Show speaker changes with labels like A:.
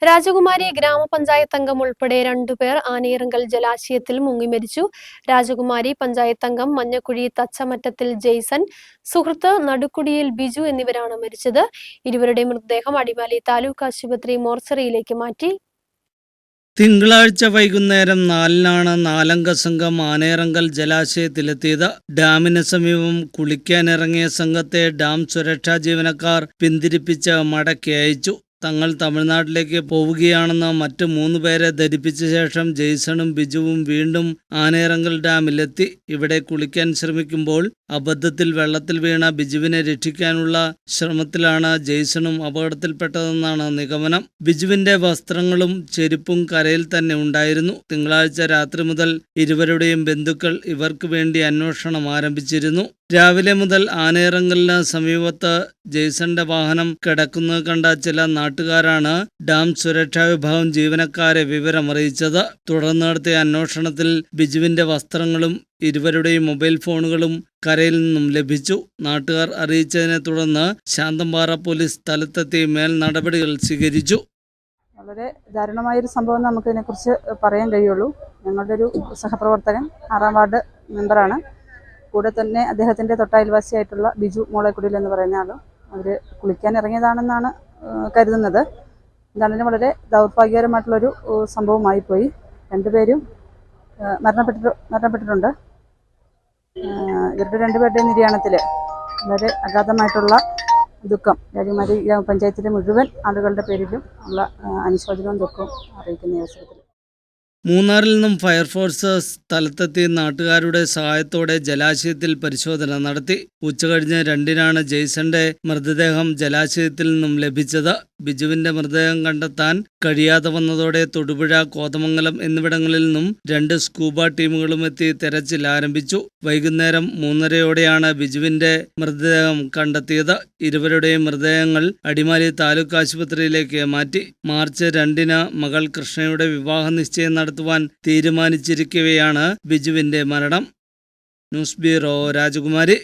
A: രാജകുമാരി ഗ്രാമപഞ്ചായത്ത് അംഗം ഉൾപ്പെടെ രണ്ടുപേർ ആനയിറങ്കൽ ജലാശയത്തിൽ മുങ്ങി മരിച്ചു. രാജകുമാരി പഞ്ചായത്ത് അംഗം മഞ്ഞക്കുഴി തച്ചമറ്റത്തിൽ ജെയ്സൺ, സുഹൃത്ത് നടുക്കുടിയിൽ ബിജു എന്നിവരാണ് മരിച്ചത്. ഇരുവരുടെ മൃതദേഹം അടിമാലി താലൂക്ക് ആശുപത്രി മോർച്ചറിയിലേക്ക് മാറ്റി.
B: തിങ്കളാഴ്ച വൈകുന്നേരം 4-നാണ് 4-അംഗ സംഘം ആനയിറങ്കൽ ജലാശയത്തിലെത്തിയത്. ഡാമിന് സമീപം കുളിക്കാനിറങ്ങിയ സംഘത്തെ ഡാം സുരക്ഷാ ജീവനക്കാർ പിന്തിരിപ്പിച്ച് മടക്കി അയച്ചു. തങ്ങൾ തമിഴ്നാട്ടിലേക്ക് പോവുകയാണെന്ന് മറ്റ് 3 പേരെ ധരിപ്പിച്ച ശേഷം ജെയ്സണും ബിജുവും വീണ്ടും ആനയിറങ്കൽ ഡാമിലെത്തി. ഇവിടെ കുളിക്കാൻ ശ്രമിക്കുമ്പോൾ അബദ്ധത്തിൽ വെള്ളത്തിൽ വീണ ബിജുവിനെ രക്ഷിക്കാനുള്ള ശ്രമത്തിലാണ് ജെയ്സണും അപകടത്തിൽപ്പെട്ടതെന്നാണ് നിഗമനം. ബിജുവിന്റെ വസ്ത്രങ്ങളും ചെരുപ്പും കരയിൽ തന്നെ ഉണ്ടായിരുന്നു. തിങ്കളാഴ്ച രാത്രി മുതൽ ഇരുവരുടെയും ബന്ധുക്കൾ ഇവർക്ക് വേണ്ടി അന്വേഷണം ആരംഭിച്ചിരുന്നു. രാവിലെ മുതൽ ആനയിറങ്കലിന് സമീപത്ത് ജെയ്സന്റെ വാഹനം കിടക്കുന്നത് കണ്ട ചില നാട്ടുകാരാണ് ഡാം സുരക്ഷാ വിഭാഗം ജീവനക്കാരെ വിവരമറിയിച്ചത്. തുടർന്ന് നടത്തിയ അന്വേഷണത്തിൽ ബിജുവിന്റെ വസ്ത്രങ്ങളും ഇരുവരുടെയും മൊബൈൽ ഫോണുകളും കരയിൽ നിന്നും ലഭിച്ചു. നാട്ടുകാർ അറിയിച്ചതിനെ തുടർന്ന് ശാന്തമ്പാറ പോലീസ് സ്ഥലത്തെത്തി മേൽ നടപടികൾ സ്വീകരിച്ചു.
C: വളരെ ദാരുണമായൊരു സംഭവം നമുക്കിതിനെക്കുറിച്ച് പറയാൻ കഴിയുള്ളൂ. ഞങ്ങളുടെ ഒരു സഹപ്രവർത്തകൻ 6-ാം വാർഡ് മെമ്പറാണ്. കൂടെ തന്നെ അദ്ദേഹത്തിൻ്റെ തൊട്ടയൽവാസിയായിട്ടുള്ള ബിജു മോളേക്കുടിയിൽ എന്ന് പറയുന്ന ആളും അവർ കുളിക്കാൻ ഇറങ്ങിയതാണെന്നാണ് കരുതുന്നത്. എന്താണെങ്കിലും വളരെ ദൗർഭാഗ്യകരമായിട്ടുള്ളൊരു സംഭവമായിപ്പോയി. രണ്ടുപേരും മരണപ്പെട്ടിട്ടുണ്ട്. ഇവരുടെ രണ്ടുപേരുടെയും നിര്യാണത്തിൽ വളരെ അഗാധമായിട്ടുള്ള ദുഃഖം രാജകുമാരി ഗ്രാമപഞ്ചായത്തിലെ മുഴുവൻ ആളുകളുടെ പേരിലും ഉള്ള അനുശോചനവും ദുഃഖവും അറിയിക്കുന്ന അവസരത്തിൽ
B: മൂന്നാറിൽ നിന്നും ഫയർഫോഴ്സ് സ്ഥലത്തെത്തി നാട്ടുകാരുടെ സഹായത്തോടെ ജലാശയത്തിൽ പരിശോധന നടത്തി. ഉച്ചകഴിഞ്ഞ് 2-നാണ് ജെയ്സന്റെ മൃതദേഹം ജലാശയത്തിൽ നിന്നും ലഭിച്ചത്. ബിജുവിന്റെ മൃതദേഹം കണ്ടെത്താൻ കഴിയാതെ വന്നതോടെ തൊടുപുഴ, കോതമംഗലം എന്നിവിടങ്ങളിൽ നിന്നും 2 സ്കൂബ ടീമുകളും എത്തി തെരച്ചിൽ ആരംഭിച്ചു. വൈകുന്നേരം 3:30-യോടെയാണ് ബിജുവിന്റെ മൃതദേഹം കണ്ടെത്തിയത്. ഇരുവരുടെയും മൃതദേഹങ്ങൾ അടിമാലി താലൂക്ക് ആശുപത്രിയിലേക്ക് മാറ്റി. മാർച്ച് 2-ന് മകൾ കൃഷ്ണയുടെ വിവാഹ നിശ്ചയം നടത്തുവാൻ തീരുമാനിച്ചിരിക്കവെയാണ് ബിജുവിന്റെ മരണം. ന്യൂസ് ബ്യൂറോ, രാജകുമാരി.